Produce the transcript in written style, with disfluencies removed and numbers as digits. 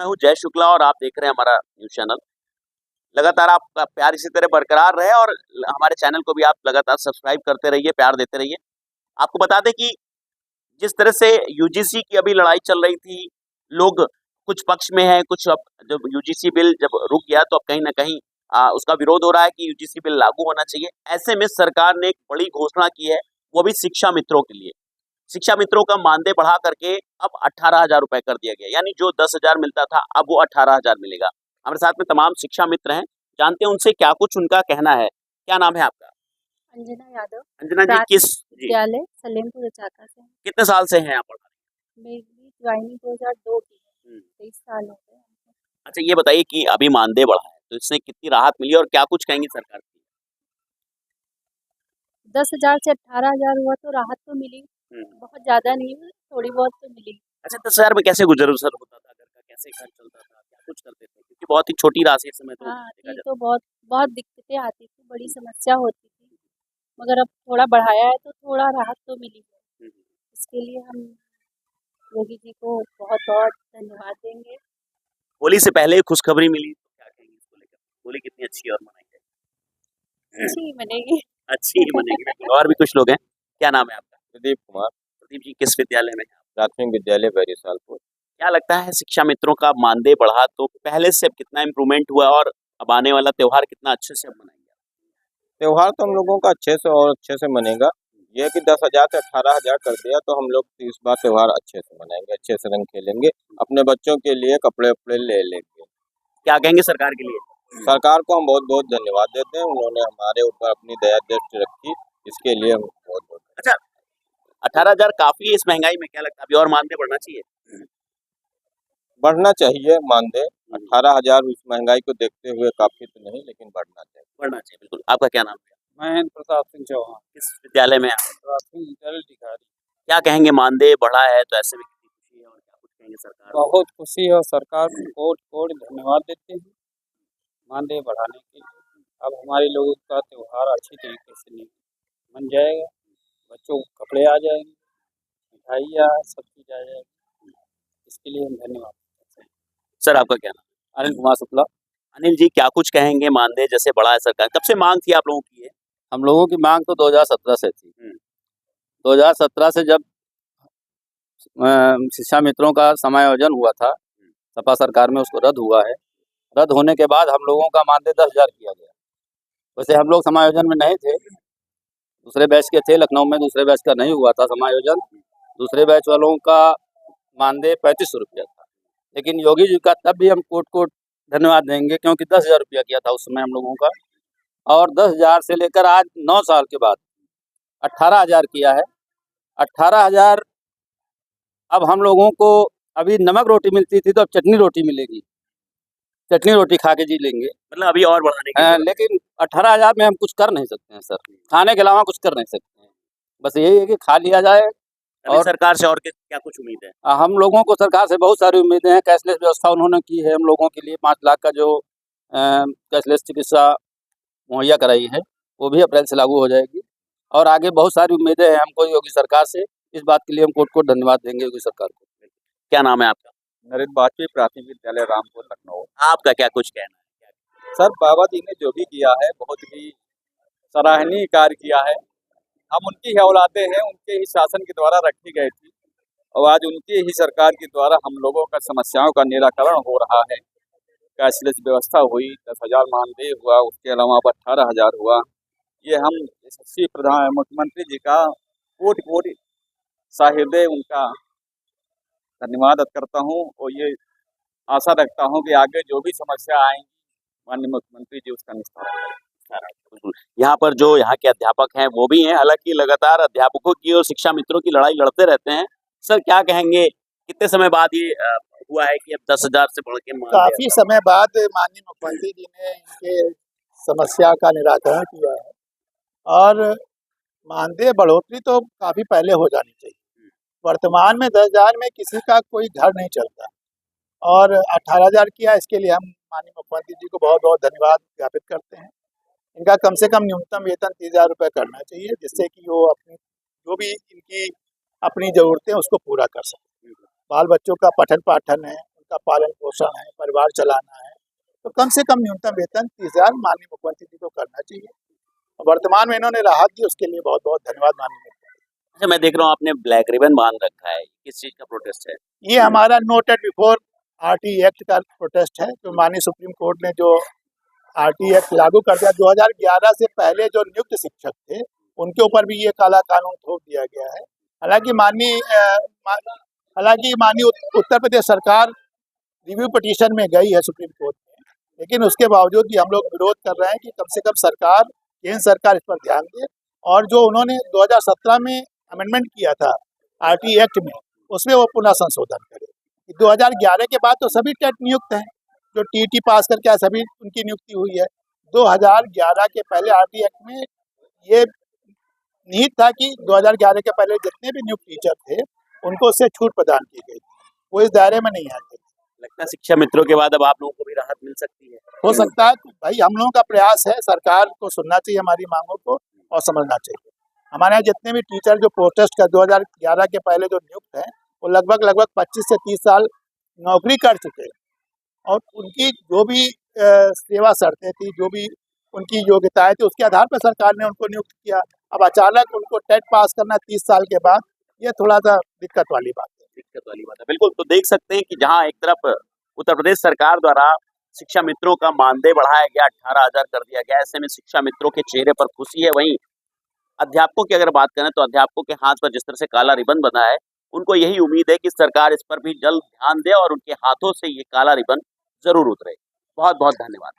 मैं हूँ जय शुक्ला और आप देख रहे हैं हमारा न्यूज़ चैनल। लगातार आपका प्यार इसी तरह बरकरार रहे और हमारे चैनल को भी आप लगातार सब्सक्राइब करते रहिए, प्यार देते रहिए। आपको बता दें कि जिस तरह से यूजीसी की अभी लड़ाई चल रही थी, लोग कुछ पक्ष में हैं, कुछ अब जब यूजीसी बिल जब रुक गया तो अब कहीं न कहीं उसका विरोध हो रहा है कि यूजीसी बिल लागू होना चाहिए। ऐसे में सरकार ने एक बड़ी घोषणा की है, वो भी शिक्षा मित्रों के लिए। शिक्षा मित्रों का मानदेय बढ़ा करके अब 18,000 रुपए कर दिया गया, यानी जो 10,000 मिलता था अब वो 18,000 मिलेगा। हमारे साथ में तमाम शिक्षा मित्र हैं, जानते हैं उनसे क्या कुछ उनका कहना है। क्या नाम है आपका? अंजना यादव, अंजना जी, प्राथमिक किस जी, विद्यालय सलेमपुर चाका से। कितने साल से हैं यहाँ पर? मेरी ज्वाइनिंग 2002 की है, हुँ। 23 साल हो गए हमको। अच्छा ये बताइए कि अभी मानदेय बढ़ा है, तो इससे कितनी राहत मिली और क्या कुछ कहेंगी सरकार की? 10,000 से 18,000 हुआ तो राहत तो मिली, हुँ। बहुत ज़्यादा नहीं, थोड़ी बहुत तो मिली। अच्छा 10,000 में कैसे गुज़र-बसर होता था घर का? कैसे खर्च चलता था? क्या कुछ करते थे? क्योंकि बहुत ही छोटी राशि इस समय तो हाँ, देखा थी जाता तो बहुत बहुत दिक्कतें आती थी, बड़ी समस्या होती थी, मगर अब थोड़ा बढ़ाया है तो थोड़ा राहत तो मिली है। है। इसके लिए हम योगी जी को बहुत-बहुत धन्यवाद देंगे। होली से पहले खुशखबरी मिली, तो क्या कहेंगी इसको लेकर? होली कितनी अच्छी और मनाई जाए? अच्छी बनेगी। अच्छी ही मनेगी बिल्कुल। और भी कुछ लोग हैं। क्या नाम है आपका? प्रदीप कुमार, प्रदीप जी किस विद्यालय में हैं आप? प्राथमिक विद्यालय बैरिसालपुर। क्या लगता है शिक्षा मित्रों का मानदेय बढ़ा तो पहले से अब कितना इम्प्रूवमेंट हुआ और अब आने वाला त्योहार कितना अच्छे से अब मनाएंगे? त्योहार तो हम लोगों का अच्छे से और अच्छे से मनेगा। ये है कि 10,000 से 18,000 कर दिया तो हम लोग इस बार त्योहार अच्छे से मनाएंगे, अच्छे से रंग खेलेंगे, अपने बच्चों के लिए कपड़े-वपड़े ले लेंगे। क्या कहेंगे सरकार के लिए? सरकार को हम बहुत-बहुत धन्यवाद देते हैं, उन्होंने हमारे ऊपर अपनी दया दृष्टि रखी, इसके लिए हम बहुत-बहुत अच्छा 18,000 काफ़ी है इस महँगाई में, क्या लगता है अभी और मानदेय बढ़ना चाहिए? बढ़ना चाहिए मानदेय। 18,000 इस महंगाई को देखते हुए काफ़ी तो नहीं, लेकिन बढ़ना चाहिए। बढ़ना चाहिए बिल्कुल। आपका क्या नाम है? महेंद्र प्रताप सिंह चौहान, किस विद्यालय में हैं आप? प्राथमिक विद्यालय टिकारी। क्या कहेंगे मानदेय बढ़ा है तो ऐसे में कितनी खुशी है और क्या कुछ कहेंगे सरकार को? बहुत खुशी है और सरकार को कोटि-कोटि धन्यवाद देते हैं मानदेय बढ़ाने के लिए। अब हमारे लोगों का त्योहार अच्छी तरीके से नहीं बन जाएगा, बच्चों को कपड़े आ जाएंगे, मिठाइयाँ सब चीज़ आ जाएगी। इसके लिए हम धन्यवाद करते हैं। सर आपका क्या नाम है? अनिल कुमार शुक्ला। अनिल जी क्या कुछ कहेंगे मानदेय जैसे बढ़ा है सरकार, कब से माँग थी आप लोगों की ये? हम लोगों की मांग तो 2017 से थी। हुँ। 2017 से जब शिक्षा मित्रों का समायोजन हुआ था, सपा सरकार में उसको रद्द हुआ है। रद्द होने के बाद हम लोगों का मानदेय 10,000 किया गया। वैसे हम लोग समायोजन में नहीं थे, दूसरे बैच के थे, लखनऊ में दूसरे बैच का नहीं हुआ था समायोजन। दूसरे बैच वालों का मानदेय 3500 रुपया था। लेकिन योगी जी का तब भी हम कोट-कोट धन्यवाद देंगे क्योंकि 10,000 रुपया किया था उस समय हम लोगों का, और 10,000 से लेकर आज 9 साल के बाद 18,000 किया है। 18,000 अब हम लोगों को अभी नमक रोटी मिलती थी तो अब चटनी रोटी मिलेगी, चटनी रोटी खा के जी लेंगे। मतलब अभी और बढ़ाने की ज़रूरत है। लेकिन 18,000 में हम कुछ कर नहीं सकते हैं सर, खाने के अलावा कुछ कर नहीं सकते हैं। बस यही है कि खा लिया जाए। अभी और सरकार से और क्या कुछ उम्मीद है? हम लोगों को सरकार से बहुत सारी उम्मीदें हैं। कैशलेस व्यवस्था उन्होंने की है हम लोगों के लिए, 5 लाख का जो कैशलेस चिकित्सा मुहैया कराई है, वो भी अप्रैल से लागू हो जाएगी। और आगे बहुत सारी उम्मीदें हैं हमको योगी सरकार से। इस बात के लिए हम कोट-कोट धन्यवाद देंगे योगी सरकार को। क्या नाम है आपका? नरेंद्र वाजपेयी प्राथमिक विद्यालय रामपुर लखनऊ। आपका क्या कुछ कहना है? सर, बाबा जी ने जो भी किया है बहुत ही सराहनीय कार्य किया है। हम उनकी ही औलादे हैं, उनके ही शासन के द्वारा रखी गई थी और आज उनकी ही सरकार के द्वारा हम लोगों का समस्याओं का निराकरण हो रहा है। कैशलेस व्यवस्था हुई, 10,000 मानदेय हुआ, उसके अलावा अब 18,000 हुआ। ये हम यशस्वी मुख्यमंत्री जी का कोटि-कोटि सहृदय उनका धन्यवाद करता हूँ और ये आशा रखता हूँ कि आगे जो भी समस्या आएंगी माननीय मुख्यमंत्री जी उसका निस्तारण करें। यहाँ पर जो यहाँ के अध्यापक हैं वो भी हैं, हालांकि लगातार अध्यापकों की और शिक्षा मित्रों की लड़ाई लड़ते रहते हैं। सर क्या कहेंगे कितने समय बाद ये हुआ है कि अब 10,000 से बढ़ के काफी समय बाद माननीय मुख्यमंत्री जी ने इनके समस्या का निराकरण किया है और मानदेय बढ़ोतरी तो काफी पहले हो जानी चाहिए। वर्तमान में 10,000 में किसी का कोई घर नहीं चलता और 18,000 किया, इसके लिए हम माननीय मुख्यमंत्री जी को बहुत बहुत धन्यवाद ज्ञापित करते हैं। इनका कम से कम न्यूनतम वेतन 30,000 रुपये करना चाहिए, जिससे कि वो अपनी जो भी इनकी अपनी ज़रूरतें उसको पूरा कर सकें। बाल बच्चों का पठन पाठन है, उनका पालन पोषण है, परिवार चलाना है, तो कम से कम न्यूनतम वेतन 30,000 माननीय मुख्यमंत्री जी को करना चाहिए। वर्तमान में इन्होंने राहत दी, उसके लिए बहुत बहुत धन्यवाद माननीय मुख्यमंत्री। अच्छा, मैं देख रहा हूँ आपने ब्लैक रिबन बांध रखा है, किस चीज का प्रोटेस्ट है? ये हमारा नोटेड बिफोर आरटी एक्ट का प्रोटेस्ट है, जो माननीय सुप्रीम कोर्ट ने जो आरटी एक्ट लागू कर दिया 2011 से पहले जो नियुक्त शिक्षक थे उनके ऊपर भी ये काला कानून थोप दिया गया है। हालांकि माननीय उत्तर प्रदेश सरकार रिव्यू पिटीशन में गई है सुप्रीम कोर्ट में, लेकिन उसके बावजूद भी हम लोग विरोध कर रहे हैं कि कम से कम सरकार, केंद्र सरकार इस पर ध्यान दे और जो उन्होंने 2017 में अमेंडमेंट किया था आरटी एक्ट में, उसमें वो पुनः संशोधन करे। 2011 के बाद तो सभी टेट नियुक्त हैं, जो टीटी पास करके आए सभी उनकी नियुक्ति हुई है। 2011 के पहले आरटी एक्ट में ये निहित था कि 2011 के पहले जितने भी नियुक्त टीचर थे उनको उससे छूट प्रदान की गई, वो इस दायरे में नहीं आते। लगता है शिक्षा मित्रों के बाद अब आप लोगों को भी राहत मिल सकती है। हो सकता है भाई, हम लोगों का प्रयास है, सरकार को सुनना चाहिए हमारी मांगों को और समझना चाहिए। हमारे यहाँ जितने भी टीचर जो प्रोटेस्ट कर 2011 के पहले जो नियुक्त हैं वो लगभग 25 से 30 साल नौकरी कर चुके हैं और उनकी जो भी सेवा शर्तें थी, जो भी उनकी योग्यताएं थी, उसके आधार पर सरकार ने उनको नियुक्त किया। अब अचानक उनको टेट पास करना 30 साल के बाद, ये थोड़ा सा दिक्कत वाली बात है। बिल्कुल, तो देख सकते हैं कि जहां एक तरफ उत्तर प्रदेश सरकार द्वारा शिक्षा मित्रों का मानदेय बढ़ाया गया, 18,000 कर दिया गया, ऐसे में शिक्षा मित्रों के चेहरे पर खुशी है। वहीं अध्यापकों की अगर बात करें तो अध्यापकों के हाथ पर जिस तरह से काला रिबन बंधा है, उनको यही उम्मीद है कि सरकार इस पर भी जल्द ध्यान दे और उनके हाथों से ये काला रिबन जरूर उतरे। बहुत बहुत धन्यवाद।